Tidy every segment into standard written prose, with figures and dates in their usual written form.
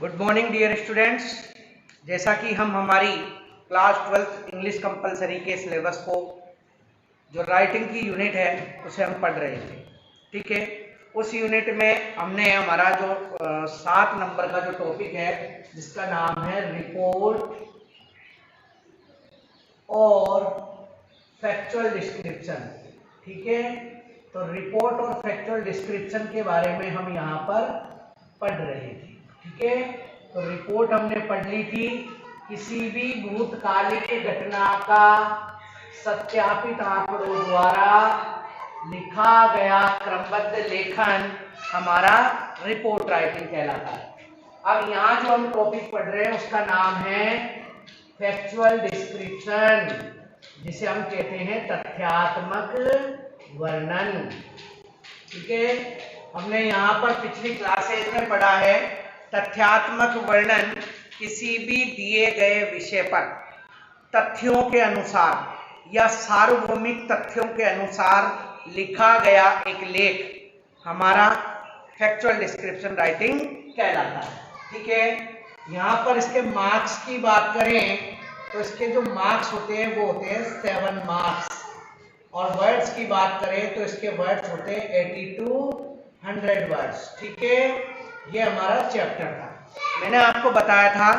Good morning dear students. जैसा कि हम हमारी क्लास 12th इंग्लिश कंपलसरी के सिलेबस को जो राइटिंग की यूनिट है उसे हम पढ़ रहे थे। ठीक है, उस यूनिट में हमने हमारा जो 7 नंबर का जो टॉपिक है जिसका नाम है रिपोर्ट और फैक्चुअल डिस्क्रिप्शन। ठीक है, तो रिपोर्ट और फैक्चुअल डिस्क्रिप्शन के बारे में हम यहाँ पर पढ़ रहे थे। ठीक है, तो रिपोर्ट हमने पढ़ ली थी, किसी भी भूतकालिक घटना का सत्यापित आंकड़ों द्वारा लिखा गया क्रमबद्ध लेखन हमारा रिपोर्ट राइटिंग कहलाता है। अब यहाँ जो हम टॉपिक पढ़ रहे हैं उसका नाम है फैक्चुअल डिस्क्रिप्शन, जिसे हम कहते हैं तथ्यात्मक वर्णन। ठीक है, हमने यहाँ पर पिछली क्लासेज में पढ़ा है तथ्यात्मक वर्णन किसी भी दिए गए विषय पर तथ्यों के अनुसार या सार्वभौमिक तथ्यों के अनुसार लिखा गया एक लेख हमारा फैक्चुअल डिस्क्रिप्शन राइटिंग कहलाता है। ठीक है, यहाँ पर इसके मार्क्स की बात करें तो इसके जो मार्क्स होते हैं वो होते हैं 7 मार्क्स, और वर्ड्स की बात करें तो इसके वर्ड्स होते हैं 80 to 100 वर्ड्स। ठीक है, ये हमारा चैप्टर था। मैंने आपको बताया था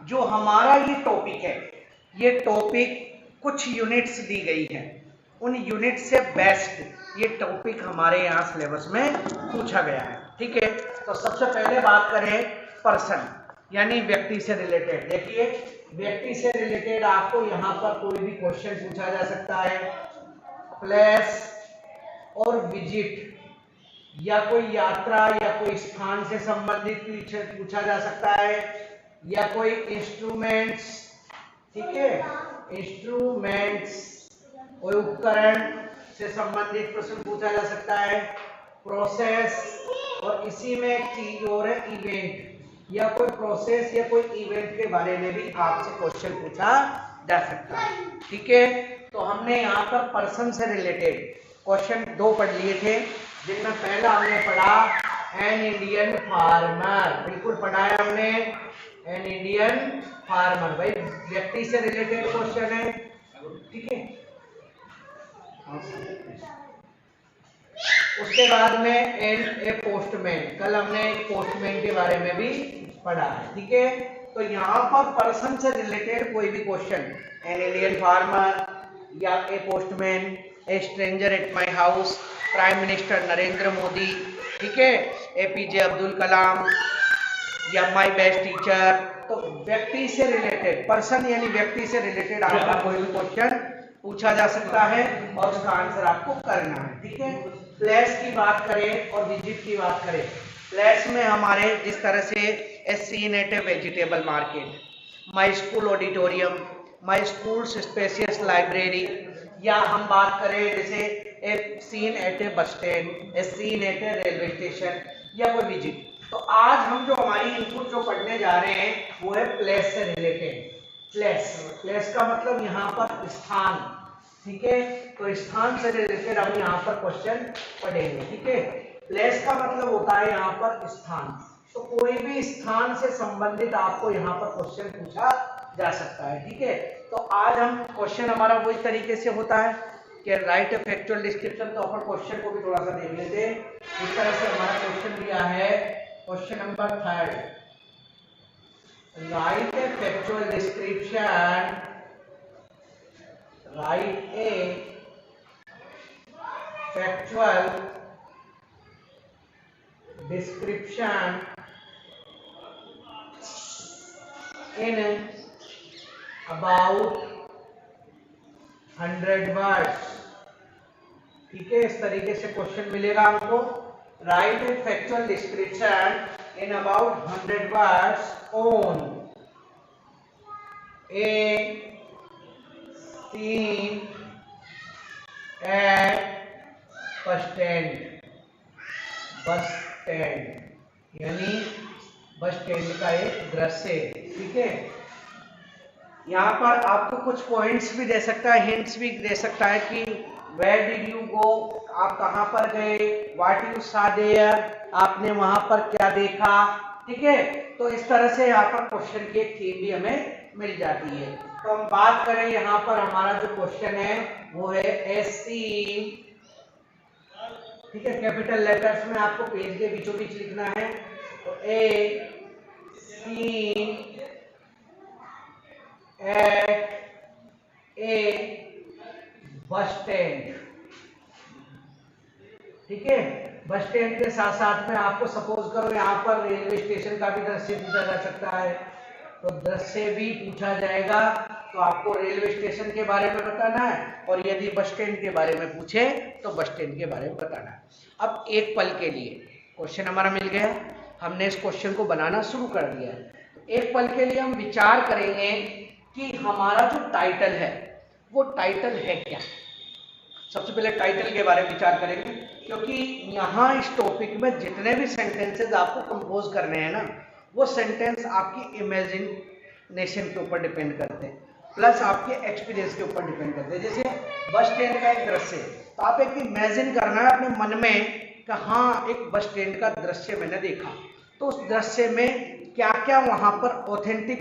जो हमारा ये टॉपिक है, ये टॉपिक कुछ यूनिट्स दी गई है, उन यूनिट से बेस्ट ये टॉपिक हमारे यहाँ सिलेबस में पूछा गया है। ठीक है, तो सबसे पहले बात करें पर्सन यानी व्यक्ति से रिलेटेड। देखिए, व्यक्ति से रिलेटेड आपको यहाँ पर कोई भी क्वेश्चन पूछा जा सकता है। प्लेस और विजिट या कोई यात्रा या कोई स्थान से संबंधित पूछा जा सकता है, या कोई इंस्ट्रूमेंट्स। ठीक है, इंस्ट्रूमेंट्स कोई उपकरण से संबंधित प्रश्न पूछा जा सकता है। प्रोसेस, और इसी में एक चीज और है इवेंट, या कोई प्रोसेस या कोई इवेंट के बारे में भी आपसे क्वेश्चन पूछा जा सकता है। ठीक है, तो हमने यहाँ पर पर्सन से रिलेटेड क्वेश्चन 2 पढ़ लिए थे, जिनमें पहला हमने पढ़ा एन इंडियन फार्मर। बिल्कुल पढ़ा है हमने एन इंडियन फार्मर, भाई व्यक्ति से रिलेटेड क्वेश्चन है। ठीक है, उसके बाद में एन ए पोस्टमैन, कल हमने एक पोस्टमैन के बारे में भी पढ़ा है। ठीक है, तो यहाँ पर पर्सन से रिलेटेड कोई भी क्वेश्चन, एन इंडियन फार्मर या ए postman, A stranger at my house, prime minister Narendra Modi, ठीक है, एपीजे अब्दुल कलाम या माय बेस्ट टीचर। तो व्यक्ति से रिलेटेड, पर्सन यानी व्यक्ति से रिलेटेड आपका कोई भी क्वेश्चन पूछा जा सकता है और उसका आंसर आपको करना है। ठीक है, प्लेस की बात करें और विजिट की बात करें, प्लेस में हमारे जिस तरह से a scene at a vegetable market, my school auditorium, my school spacious library, या हम बात करें जैसे ए scene at a bus stand, A scene at a railway station, या कोई विजिट। तो आज हम जो हमारी इनपुट जो पढ़ने जा रहे हैं वो है प्लेस से रिलेटेड। प्लेस का मतलब यहाँ पर स्थान। ठीक है, तो स्थान से रिलेटेड हम यहाँ पर क्वेश्चन पढ़ेंगे। ठीक है, प्लेस का मतलब होता है यहाँ पर स्थान, तो कोई भी स्थान से संबंधित आपको यहाँ पर क्वेश्चन पूछा जा सकता है। ठीक है, तो आज हम क्वेश्चन हमारा वही तरीके से होता है कि राइट ए फैक्चुअल डिस्क्रिप्शन। तो अपन क्वेश्चन को भी थोड़ा सा देख लेते हैं। इस तरह से हमारा क्वेश्चन दिया है, question number 3, write a factual description, write a factual description in about 100 words. ठीक है, इस तरीके से क्वेश्चन मिलेगा हमको। Write a factual description in about 100 words on a scene at bus stand. Bus stand यानी बस स्टैंड का एक दृश्य। ठीक है, यहाँ पर आपको कुछ पॉइंट्स भी दे सकता है, हिंट्स भी दे सकता है कि वेयर डिड यू गो, आप कहाँ पर गए, व्हाट यू सा देयर, आपने वहां पर क्या देखा, ठीक है, तो इस तरह से यहाँ पर क्वेश्चन की एक थीम भी हमें मिल जाती है। तो हम बात करें यहाँ पर हमारा जो क्वेश्चन है वो है ए सीन, ठीक है, कैपिटल लेटर्स में आपको पेज के बीचों बीच लिखना है। तो ए scene at a bus stand, ठीक है, बस स्टैंड के साथ साथ में आपको सपोज करो यहाँ पर रेलवे स्टेशन का भी दृश्य पूछा जा सकता है, तो दृश्य भी पूछा जाएगा। तो आपको रेलवे स्टेशन के बारे में बताना है, और यदि बस स्टैंड के बारे में पूछे तो बस स्टैंड के बारे में बताना है। अब एक पल के लिए क्वेश्चन हमारा मिल गया, हमने इस क्वेश्चन को बनाना शुरू कर दिया है। एक पल के लिए हम विचार करेंगे कि हमारा जो टाइटल है वो टाइटल है क्या। सबसे पहले टाइटल के बारे में विचार करेंगे, क्योंकि यहाँ इस टॉपिक में जितने भी सेंटेंसेस आपको कंपोज करने हैं ना, वो सेंटेंस आपकी इमेजिनेशन के ऊपर डिपेंड करते हैं, प्लस आपके एक्सपीरियंस के ऊपर डिपेंड करते हैं। जैसे बस स्टैंड का एक दृश्य है, तो आप एक इमेजिन करना है अपने मन में कि हाँ एक बस स्टैंड का दृश्य मैंने देखा, तो उस दृश्य में क्या क्या वहाँ पर ऑथेंटिक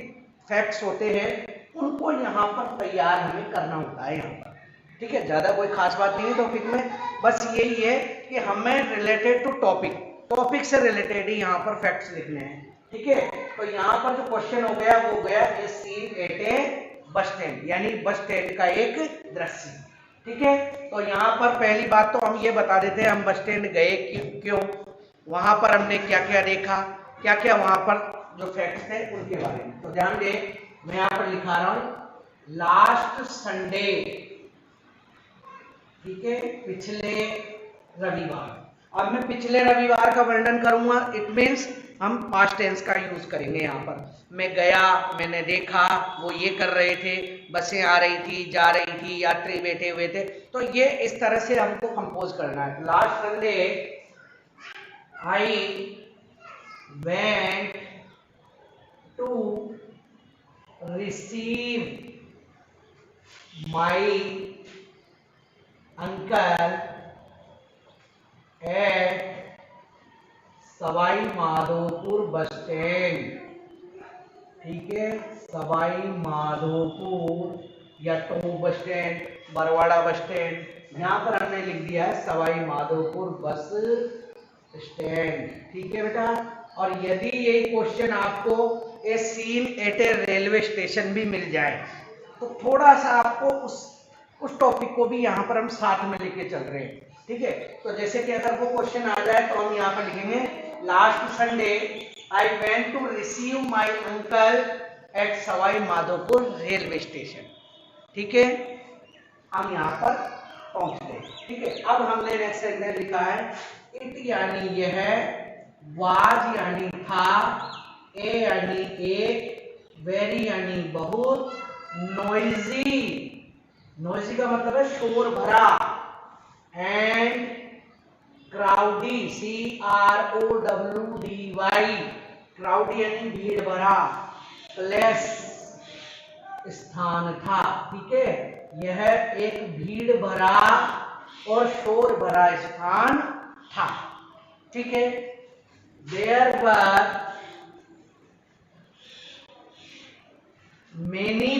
फैक्ट्स होते हैं, उनको यहाँ पर तैयार हमें करना होता है यहाँ पर, ठीक है। ज़्यादा कोई खास बात नहीं है टॉपिक में, बस यही है कि हमें रिलेटेड टू टॉपिक से रिलेटेड ही यहाँ पर फैक्ट्स लिखने हैं, ठीक है। तो यहाँ पर जो क्वेश्चन हो गया वो गया ए scene at a bus stand, यानी बस स्टैंड का एक दृश्य, ठीक है। तो यहाँ पर पहली बात तो हम ये बता देते हैं हम बस स्टैंड गए क्यों, वहां पर हमने क्या क्या देखा, क्या क्या वहां पर जो फैक्ट्स थे उनके बारे में। तो ध्यान दे, मैं यहाँ पर लिखा रहा हूं लास्ट संडे, ठीक है, पिछले रविवार। अब मैं पिछले रविवार का वर्णन करूंगा, इट मीन्स हम पास्ट टेंस का यूज करेंगे यहाँ पर। मैं गया, मैंने देखा, वो ये कर रहे थे, बसें आ रही थी, जा रही थी, यात्री बैठे हुए थे। तो ये इस तरह से हमको कंपोज करना है। Last Sunday I went to receive my uncle at Sawai Madhopur bus stand, ठीक है, सवाई माधोपुर या to bus stand, Barwara bus stand, यहाँ पर हमने लिख दिया है सवाई माधोपुर बस स्टैंड, ठीक है बेटा। और यदि ये क्वेश्चन आपको ए scene at a railway station भी मिल जाए तो थोड़ा सा आपको उस टॉपिक को भी यहाँ पर हम साथ में लेके चल रहे हैं, ठीक है। तो जैसे कि अगर वो क्वेश्चन आ जाए तो हम यहाँ पर लिखेंगे last Sunday I went to receive my uncle at Sawai Madhopur railway station, ठीक है। हम यहाँ पर पहुंच गए, ठीक है। अब हमने नेक्स्ट सेंटेंस लिखा है इट यानी यह, वाज यानी था, ए यानी एक, वेरी यानी बहुत, नॉइजी, नॉइजी का मतलब है शोर भरा, एंड क्राउडी, CROWDY, क्राउडी यानी भीड़ भरा, प्लेस स्थान था, ठीक है। यह एक भीड़ भरा और शोर भरा स्थान था, ठीक है। देयर वर मेनी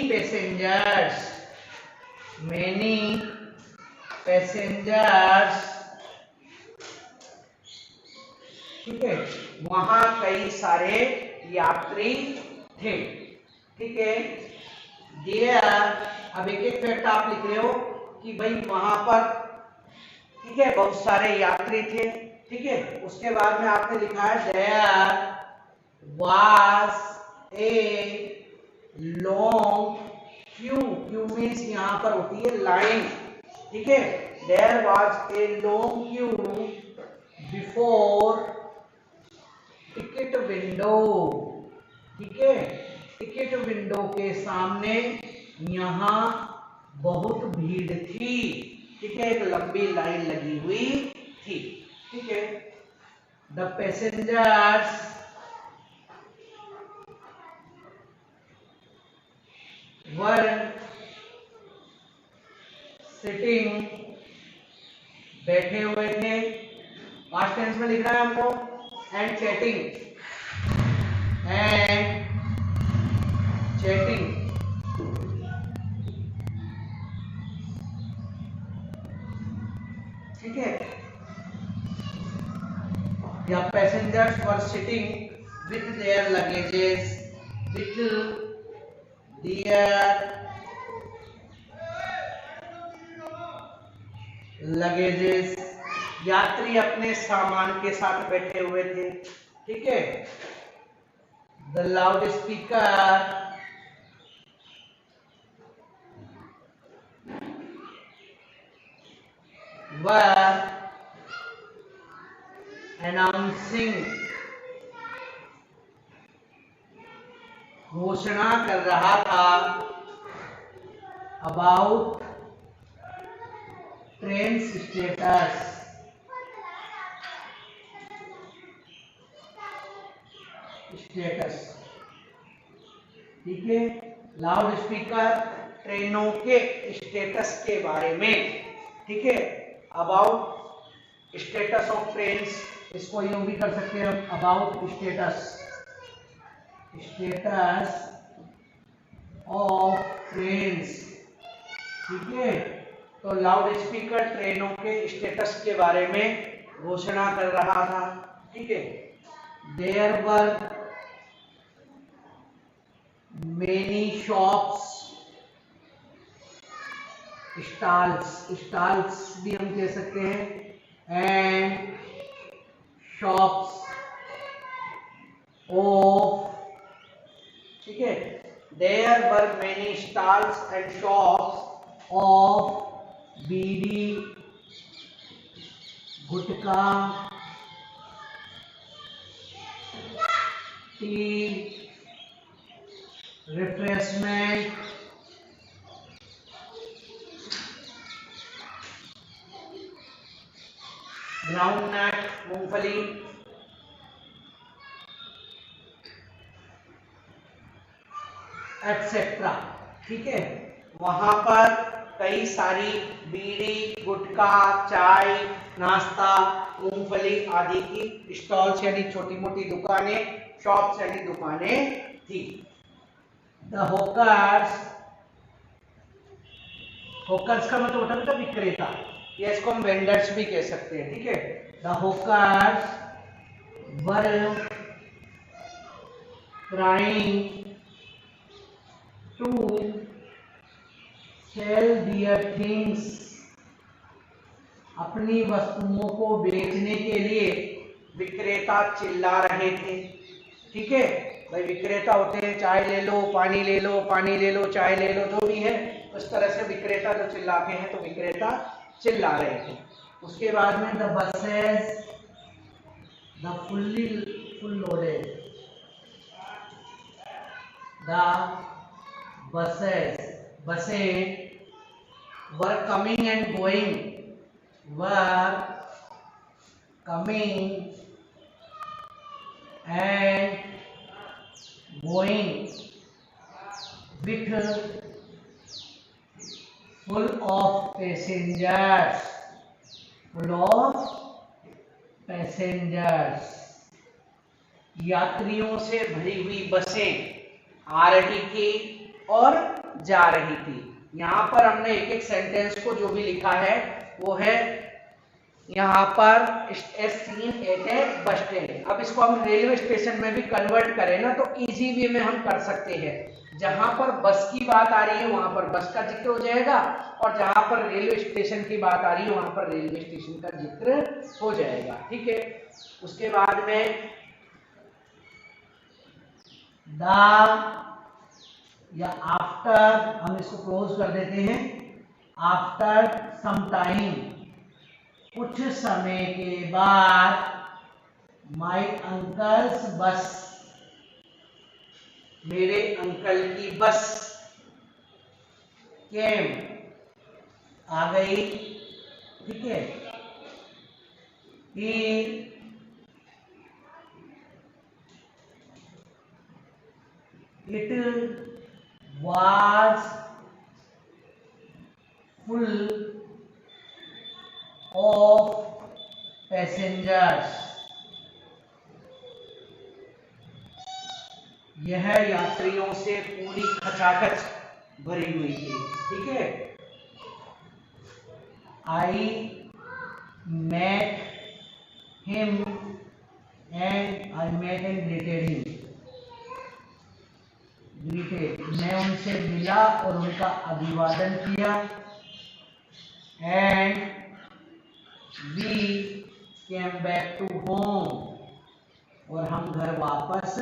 पैसेंजर्स, ठीक है, वहां कई सारे यात्री थे, ठीक है। देयर, अब एक एक फैक्ट आप लिख रहे हो कि भाई वहां पर, ठीक है, बहुत सारे यात्री थे, ठीक है। उसके बाद में आपने लिखा है there was a long queue, queue means यहाँ पर होती है लाइन, ठीक है। There was a long queue before ticket window, ठीक है, टिकट विंडो के सामने यहाँ बहुत भीड़ थी, ठीक है, एक लंबी लाइन लगी हुई थी, ठीक है। द पैसेंजर्स वर सिटिंग, बैठे हुए थे, पास्ट टेंस में लिखना है हमको, एंड चैटिंग, stating ठीक है, या passengers were sitting with their luggages, with their luggages, यात्री अपने सामान के साथ बैठे हुए थे, ठीक है। The loud speaker were announcing, घोषणा कर रहा था about ट्रेन स्टेटस, ठीक है। लाउड स्पीकर ट्रेनों के स्टेटस के बारे में, ठीक है। अबाउट स्टेटस ऑफ ट्रेन्स, इसको यूं भी कर सकते हैं हम, अबाउट स्टेटस ऑफ ट्रेन्स, ठीक है। तो लाउड स्पीकर ट्रेनों के स्टेटस के बारे में घोषणा कर रहा था, ठीक है। There were many shops, stalls भी हम कह सकते हैं, एंड शॉप्स ऑफ, ठीक है। There were many stalls and shops of bidi, gutkha, tea, refreshment, groundnut, moongphali, etcetera, ठीक है। वहां पर कई सारी बीड़ी, गुटखा, चाय, नाश्ता, मूंगफली आदि की स्टॉल्स यानी छोटी मोटी दुकानें, शॉप्स यानी दुकानें थी। द होकर्स का मतलब होता है विक्रेता, या इसको हम वेंडर्स भी कह सकते हैं, ठीक है। The hawkers were trying to sell their things, अपनी वस्तुओं को बेचने के लिए विक्रेता चिल्ला रहे थे, ठीक है। भाई विक्रेता होते हैं, चाय ले लो, पानी ले लो, पानी ले लो, चाय ले लो, जो भी है उस तरह से विक्रेता जो चिल्लाते हैं, तो विक्रेता चिल्ला रहे थे। उसके बाद में the buses, the full loaded, the बसें were coming and going, were coming and going with full of passengers, यात्रियों से भरी हुई बसें आ रही थी और जा रही थी। यहाँ पर हमने एक एक सेंटेंस को जो भी लिखा है वो है यहाँ पर as scene at a bus stand. अब इसको हम रेलवे स्टेशन में भी कन्वर्ट करें ना तो इजी वे में हम कर सकते हैं। जहां पर बस की बात आ रही है वहां पर बस का जिक्र हो जाएगा और जहां पर रेलवे स्टेशन की बात आ रही है वहां पर रेलवे स्टेशन का जिक्र हो जाएगा, ठीक है। उसके बाद में द या आफ्टर, हम इसको क्लोज कर देते हैं। आफ्टर सम टाइम, कुछ समय के बाद, माय अंकल्स बस, मेरे अंकल की बस, केम, आ गई, ठीक है। It was full of passengers, यह यात्रियों से पूरी खचाखच भरी हुई थी, ठीक है। आई met him and I met and greeted him. मैं उनसे मिला और उनका अभिवादन किया। And we came back to home, और हम घर वापस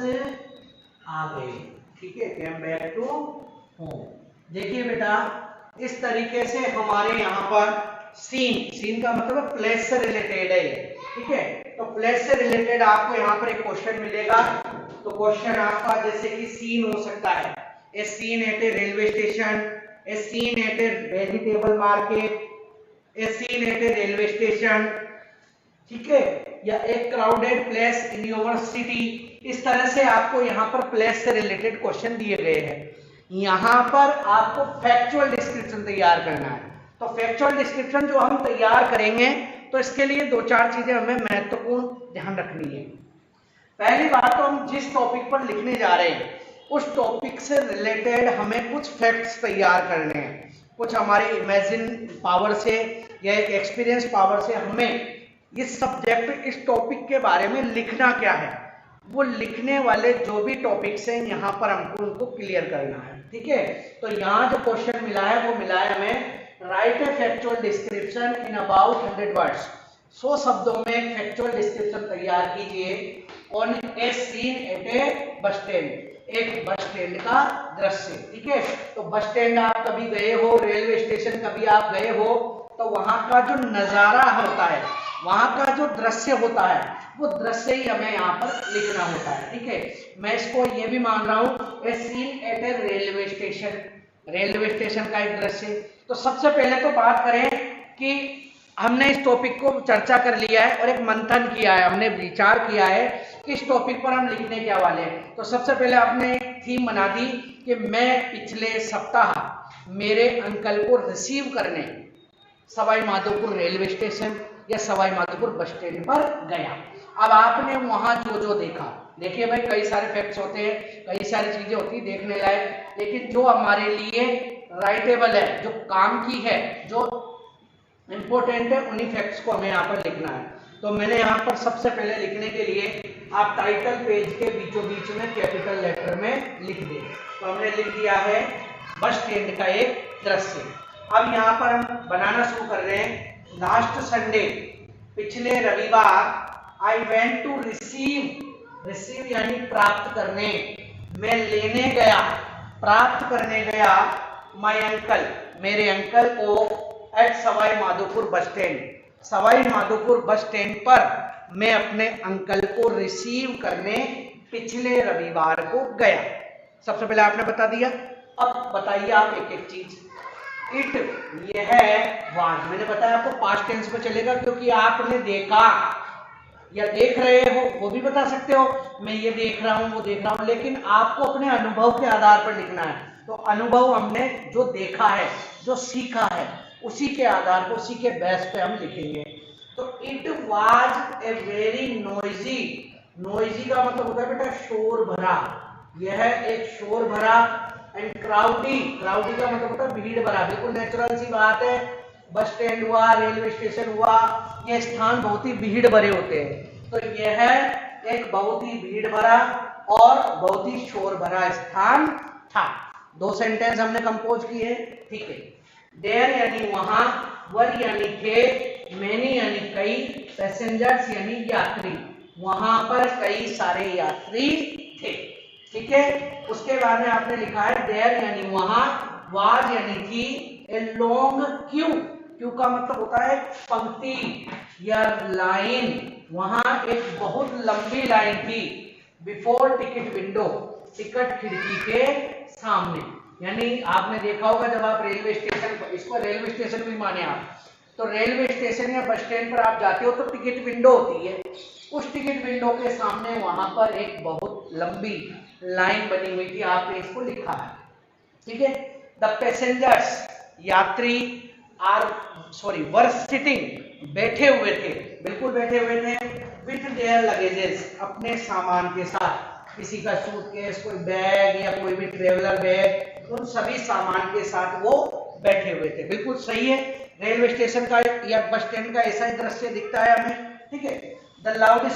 आ गए, ठीक है। came back to home। देखिए बेटा, इस तरीके से हमारे यहाँ पर सीन का मतलब प्लेस से रिलेटेड है, ठीक है। तो प्लेस से रिलेटेड आपको यहाँ पर एक क्वेश्चन मिलेगा। तो क्वेश्चन आपका जैसे कि सीन हो सकता है, a scene at a railway station, a scene at a vegetable market, a scene at a railway station, ठीक है, या एक crowded place in your city. इस तरह से आपको यहाँ पर प्लेस से रिलेटेड क्वेश्चन दिए गए हैं। यहाँ पर आपको फैक्चुअल डिस्क्रिप्शन तैयार करना है। तो फैक्चुअल डिस्क्रिप्शन जो हम तैयार करेंगे, तो इसके लिए दो चार चीजें हमें महत्वपूर्ण ध्यान रखनी है। पहली बात, तो हम जिस टॉपिक पर लिखने जा रहे हैं उस टॉपिक से रिलेटेड हमें कुछ फैक्ट्स तैयार करने हैं। कुछ हमारे इमेजिन पावर से या एक एक्सपीरियंस पावर से हमें इस सब्जेक्ट, इस टॉपिक के बारे में लिखना क्या है, वो लिखने वाले जो भी टॉपिक्स हैं यहाँ पर हमको उनको क्लियर करना है, ठीक है। तो यहाँ जो क्वेश्चन मिला है वो मिला है हमें, write a factual description in about 100 words. 100 शब्दों में फैक्चुअल डिस्क्रिप्शन तैयार कीजिए on a scene at a bus stand, एक बस स्टैंड का दृश्य, ठीक है। तो बस स्टैंड आप कभी गए हो, रेलवे स्टेशन कभी आप गए हो, तो वहां का जो नजारा होता है, वहां का जो दृश्य होता है, वो दृश्य ही हमें यहाँ पर लिखना होता है, ठीक है। मैं इसको ये भी मान रहा हूँ, ए scene at a railway station, railway station का एक दृश्य। तो सबसे पहले तो बात करें कि हमने इस टॉपिक को चर्चा कर लिया है और एक मंथन किया है, हमने विचार किया है कि इस टॉपिक पर हम लिखने क्या वाले हैं। तो सबसे पहले आपने एक थीम बना दी कि मैं पिछले सप्ताह मेरे अंकल को रिसीव करने सवाई माधोपुर रेलवे स्टेशन या सवाई माधोपुर बस स्टैंड पर गया। अब आपने वहां जो जो देखा, देखिए भाई कई सारे फैक्ट्स होते हैं, कई सारी चीजें होती है देखने लायक, लेकिन जो हमारे लिए राइटेबल है, जो काम की है, जो इंपॉर्टेंट है, उन्हीं फैक्ट्स को हमें यहाँ पर लिखना है। तो मैंने यहाँ पर सबसे पहले लिखने के लिए आप टाइटल पेज के बीचों बीच में कैपिटल लेटर में लिख दें। तो हमने लिख दिया है बस स्टैंड का एक दृश्य। अब यहाँ पर हम बनाना शुरू कर रहे हैं। लास्ट संडे, पिछले रविवार, I went to receive, receive यानी प्राप्त करने, मैं लेने गया, प्राप्त करने गया, माय अंकल, मेरे अंकल को, at Sawai Madhopur bus stand, Sawai Madhopur bus stand पर मैं अपने अंकल को रिसीव करने पिछले रविवार को गया। सबसे पहले आपने बता दिया। अब बताइए आप एक एक चीज। इट, यह वाज, मैंने बताया आपको पास्ट टेंस में चलेगा क्योंकि आपने देखा या देख रहे हो वो भी बता सकते हो, मैं ये देख रहा हूँ वो देख रहा हूँ, लेकिन आपको अपने अनुभव के आधार पर लिखना है। तो अनुभव हमने जो देखा है, जो सीखा है, उसी के आधार पर, उसी के बेस पे हम लिखेंगे। तो it was a very noisy, noisy का मतलब होता है बेटा शोर भरा, यह एक शोर भरा, एंड क्राउडी, क्राउडी का मतलब होता है भीड़ भरा। बिल्कुल नेचुरल सी बात है, बस स्टैंड हुआ, रेलवे स्टेशन हुआ, ये स्थान बहुत ही भीड़ भरे होते हैं। तो यह एक बहुत ही भीड़ भरा और बहुत ही शोर भरा स्थान था। दो सेंटेंस हमने कंपोज किए, ठीक है। देयर यानी वहां, वर यानी थे, मैनी यानी कई, पैसेंजर्स यानी यात्री, वहां पर कई सारे यात्री थे, ठीक है। उसके बाद में आपने लिखा है देयर यानी वहां, वाज यानी थी, ए लॉन्ग क्यू, क्यू का मतलब होता है पंक्ति या लाइन, वहां एक बहुत लंबी लाइन थी, बिफोर टिकट विंडो, टिकट खिड़की के सामने। यानी आपने देखा होगा जब आप रेलवे स्टेशन, इसको रेलवे स्टेशन भी माने आप, तो रेलवे स्टेशन या बस स्टैंड पर आप जाते हो तो टिकट विंडो होती है, उस टिकट विंडो के सामने वहां पर एक बहुत लंबी लाइन बनी हुई थी, आपने इसको लिखा है, ठीक है। द पैसेंजर्स, यात्री, वर सिटिंग, बैठे हुए थे, बिल्कुल बैठे हुए थे, विथ देयर लगेजेस, अपने सामान के साथ, किसी का सूटकेस, कोई बैग या कोई भी ट्रेवलर बैग, उन सभी सामान के साथ वो बैठे हुए थे। बिल्कुल सही है, रेलवे स्टेशन का या बस स्टैंड का ऐसा ही दृश्य दिखता है हमें। ठीक है। द लाउड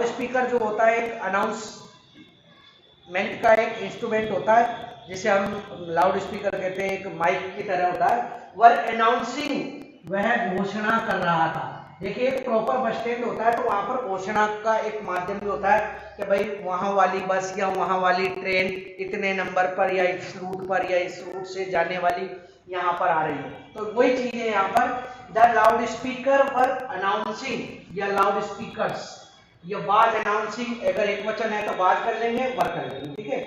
स्पीकर जो होता है एक अनाउंसमेंट का एक इंस्ट्रूमेंट होता है, जिसे हम लाउड स्पीकर कहते हैं, एक माइक की तरह होता है। वर अनाउंसिंग, वह घोषणा कर रहा था। देखिए एक प्रॉपर बस स्टैंड होता है तो वहां पर घोषणा का एक माध्यम भी होता है कि भाई वहां वाली बस या वहां वाली ट्रेन इतने नंबर पर या इस रूट पर या इस रूट से जाने वाली यहाँ पर आ रही है। तो वही चीज है यहाँ पर, the loud speaker were announcing या लाउड स्पीकर्स, ये बाज अनाउंसिंग, अगर एक वचन है तो बाज कर लेंगे, वर कर लेंगे। ठीक है।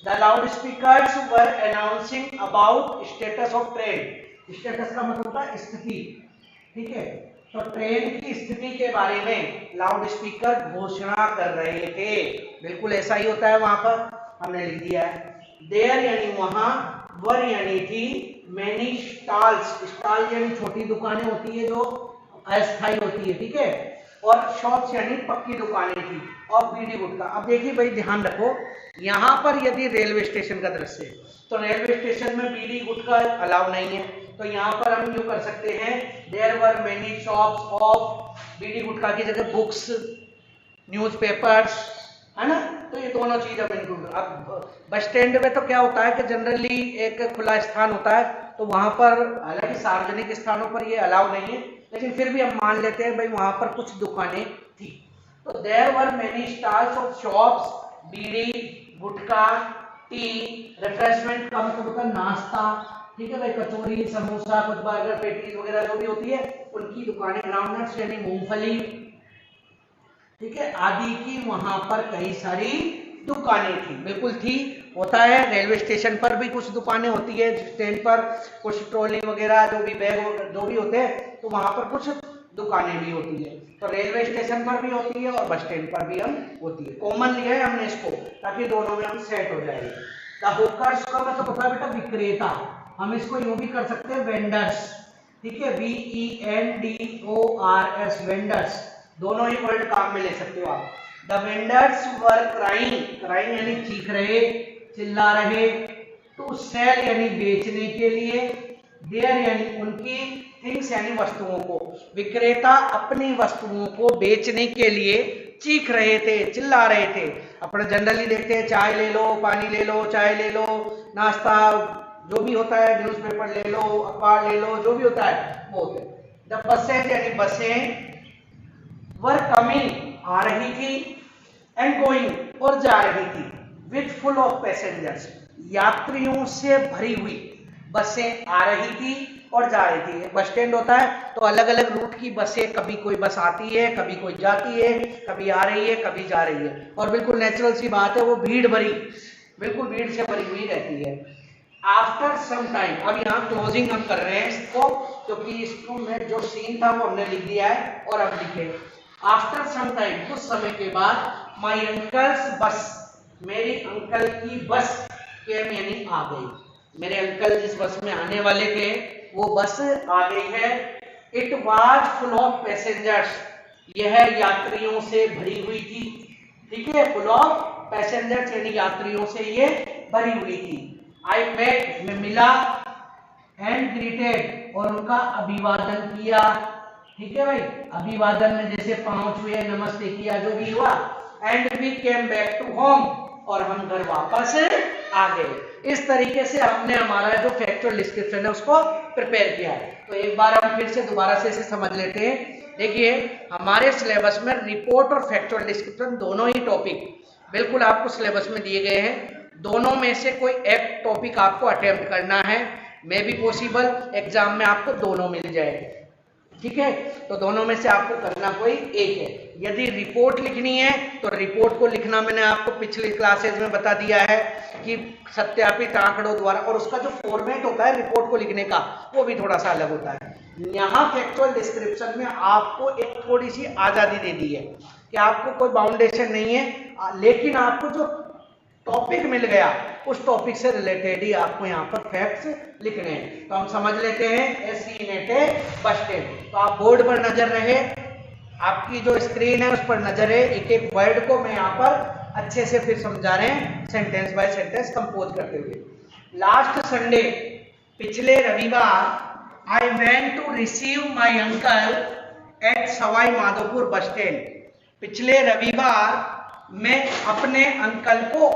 The loud speakers were announcing about status of train. Status का मतलब होता है स्थिति। ठीक है। तो ट्रेन की स्थिति के बारे में लाउड स्पीकर घोषणा कर रहे थे। बिल्कुल ऐसा ही होता है, वहां पर हमने लिख दिया है। देयर यानी वहां, वर यानी थी, मैनी स्टॉल्स, स्टॉल यानी छोटी दुकानें होती है जो अस्थायी होती है। ठीक है। और शॉप्स यानी पक्की दुकानें थी, और बीड़ी गुटखा। अब देखिए भाई ध्यान रखो, यहाँ पर यदि रेलवे स्टेशन का दृश्य है तो रेलवे स्टेशन में बीड़ी गुटखा अलाउ नहीं है, तो यहाँ पर हम जो कर सकते हैं, there were many shops of, bidi gutkha की जगह बुक्स, न्यूज़पेपर्स, है ना। तो ये दोनों चीज हम इंक्लूड। अब बस स्टैंड में तो क्या होता है कि जनरली एक खुला स्थान होता है, तो वहां पर, हालांकि सार्वजनिक स्थानों पर ये अलाउ नहीं है, लेकिन फिर भी हम मान लेते हैं भाई वहां पर कुछ दुकानें थी। तो there were many stalls of shops, bidi gutkha, tea, refreshment का मतलब होता है नाश्ता। ठीक है भाई, कचौरी, समोसा, कुछ बर्गर, पेटीज वगैरह जो भी होती है उनकी दुकानें, ग्राउंडनट्स यानी मूंगफली, ठीक है, आदि की वहां पर कई सारी दुकानें थी। बिल्कुल थी, होता है। रेलवे स्टेशन पर भी कुछ दुकानें होती है, स्टैंड पर कुछ ट्रॉली वगैरह जो भी बैग जो भी होते हैं, तो वहां पर कुछ दुकानें भी होती है। तो रेलवे स्टेशन पर भी होती है और बस स्टैंड पर भी हम होती है। कॉमन लिया है हमने इसको ताकि दोनों में हम सेट हो जाएंगे। द होकर्स का मतलब होता है बेटा विक्रेता, हम इसको यूं भी कर सकते हैं वेंडर्स। ठीक है, VENDORS, वेंडर्स, दोनों ही वर्ड काम में ले सकते हो आप। द वेंडर्स वर क्राइंग यानी चीख रहे, चिल्ला रहे, टू सेल यानी बेचने के लिए, देयर यानी उनकी, थिंग्स यानी वस्तुओं को। विक्रेता अपनी वस्तुओं को बेचने के लिए चीख रहे थे, चिल्ला रहे थे। अपने जनरली देखते हैं, चाय ले लो, पानी ले लो, चाय ले लो, नाश्ता जो भी होता है, न्यूज़पेपर ले लो, अखबार ले लो, जो भी होता है वो होते हैं। द बसेज यानी बसें, वर कमिंग आ रही थी, एंड गोइंग और जा रही थी, विद फुल ऑफ पैसेंजर्स यात्रियों से भरी हुई बसें आ रही थी और जा रही थी। बस स्टैंड होता है तो अलग अलग रूट की बसें, कभी कोई बस आती है, कभी कोई जाती है, कभी आ रही है, कभी जा रही है, और बिल्कुल नेचुरल सी बात है वो भीड़ भरी, बिल्कुल भीड़ से भरी हुई रहती है। आफ्टर सम टाइम, अब यहाँ क्लोजिंग हम कर रहे हैं इसको, क्योंकि इसको में जो सीन था वो हमने लिख दिया है और अब लिखे। आफ्टर सम टाइम, कुछ समय के बाद, माई अंकल्स बस, मेरी अंकल की बस केम यानी आ गई, मेरे अंकल जिस बस में आने वाले थे वो बस आ गई है। It was full of passengers, यह यात्रियों से भरी हुई थी। ठीक है, फुल ऑफ पैसेंजर्स यानी यात्रियों से ये भरी हुई थी। आई मेट, मैं मिला, एंड ग्रीटेड और उनका अभिवादन किया। ठीक है भाई, अभिवादन में जैसे पांव छुए, नमस्ते किया, जो भी हुआ। And we came back to home, और हम घर वापस आ गए। इस तरीके से हमने हमारा जो फैक्चुअल डिस्क्रिप्शन है उसको प्रिपेयर किया है। तो एक बार हम फिर से दोबारा से इसे समझ लेते हैं। देखिए, हमारे सिलेबस में रिपोर्ट और फैक्चुअल डिस्क्रिप्शन दोनों ही टॉपिक बिल्कुल आपको सिलेबस में दिए गए हैं। दोनों में से कोई एक टॉपिक आपको अटेम्प्ट करना है, मे बी पॉसिबल एग्जाम में आपको दोनों मिल जाए। ठीक है, तो दोनों में से आपको करना कोई एक है। यदि रिपोर्ट लिखनी है तो रिपोर्ट को लिखना मैंने आपको पिछली क्लासेज में बता दिया है कि सत्यापित आंकड़ों द्वारा, और उसका जो फॉर्मेट होता है रिपोर्ट को लिखने का वो भी थोड़ा सा अलग होता है। यहाँ फैक्चुअल डिस्क्रिप्शन में आपको एक थोड़ी सी आज़ादी दे दी है कि आपको कोई बाउंडेशन नहीं है, लेकिन आपको जो टॉपिक मिल गया उस टॉपिक से रिलेटेड ही आपको यहाँ पर फैक्ट्स लिखने हैं। तो हम समझ लेते हैं एससीनेटे बस स्टैंड। तो आप बोर्ड पर नजर रहे, आपकी जो स्क्रीन है उस पर नजर है, एक एक वर्ड को मैं यहाँ पर अच्छे से फिर समझा रहे हैं सेंटेंस बाय सेंटेंस कंपोज करते हुए। लास्ट संडे, पिछले रविवार, I went to receive my uncle at Sawai Madhopur bus stand. पिछले रविवार मैं अपने अंकल को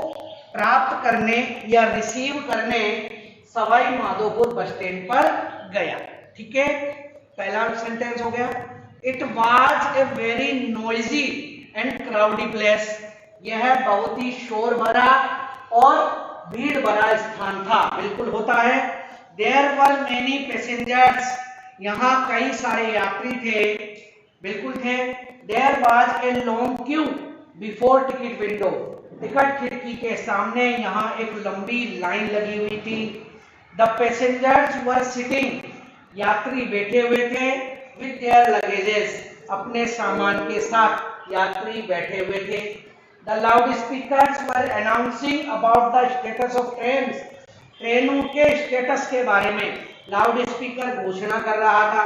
प्राप्त करने या रिसीव करने सवाई माधोपुर बस स्टैंड पर गया। ठीक है, पहला सेंटेंस हो गया। It was a very noisy and crowdy place. यह बहुत ही शोर भरा और भीड़ भरा स्थान था। बिल्कुल होता है। There were many passengers. यहाँ कई सारे यात्री थे। बिल्कुल थे। There was a long queue before ticket window. Ticket खिड़की के सामने यहाँ एक लंबी लाइन लगी हुई थी। The passengers were sitting. यात्री बैठे हुए थे। With their luggages. अपने सामान के साथ यात्री बैठे हुए थे। The loud speakers were announcing about the status of trains. ट्रेनों के स्टेटस के बारे में लाउड स्पीकर घोषणा कर रहा था।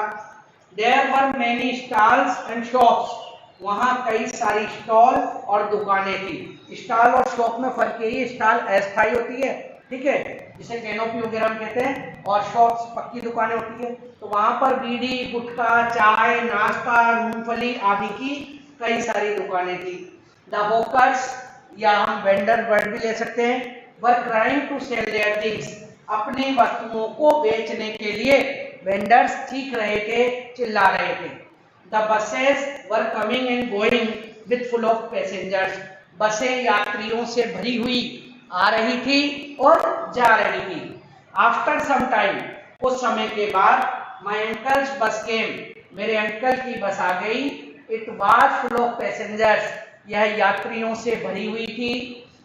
There were many stalls and shops. वहाँ कई सारी स्टॉल और दुकानें थी। स्टॉल और शॉप में फर्क यही है, स्टॉल अस्थायी होती है, ठीक है, जिसे कैनोपी वगैरह हम कहते हैं, और शॉप्स पक्की दुकानें होती है। तो वहां पर बीड़ी, गुटखा, चाय, नाश्ता, मूंगफली आदि की कई सारी दुकानें थी। द हॉकर्स, या हम वेंडर वर्ड भी ले सकते हैं, were trying to sell their things. अपनी वस्तुओं को बेचने के लिए वेंडर्स चीख रहे थे, चिल्ला रहे थे। The buses were coming and going with full of passengers. बसें यात्रियों से भरी हुई आ रही थी और जा रही थी। आफ्टर सम टाइम, कुछ समय के बाद, माई अंकल्स बस केम। मेरे अंकल की बस आ गई। It was full of passengers. यह यात्रियों से भरी हुई थी।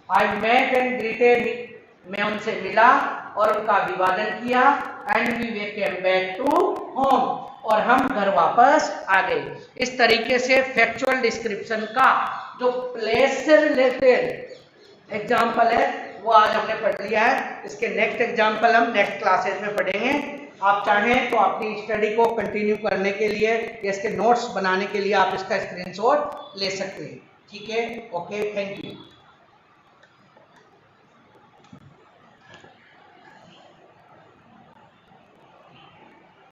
I met and greeted. मैं उनसे मिला और उनका अभिवादन किया। And we came back to home. और हम घर वापस आ गए। इस तरीके से फैक्चुअल डिस्क्रिप्शन का जो प्लेस से रिलेटेड एग्जाम्पल है वो आज हमने पढ़ लिया है। इसके नेक्स्ट एग्जाम्पल हम नेक्स्ट क्लासेस में पढ़ेंगे। आप चाहें तो अपनी स्टडी को कंटिन्यू करने के लिए या इसके नोट्स बनाने के लिए आप इसका स्क्रीनशॉट ले सकते हैं। ठीक है, ओके, थैंक यू।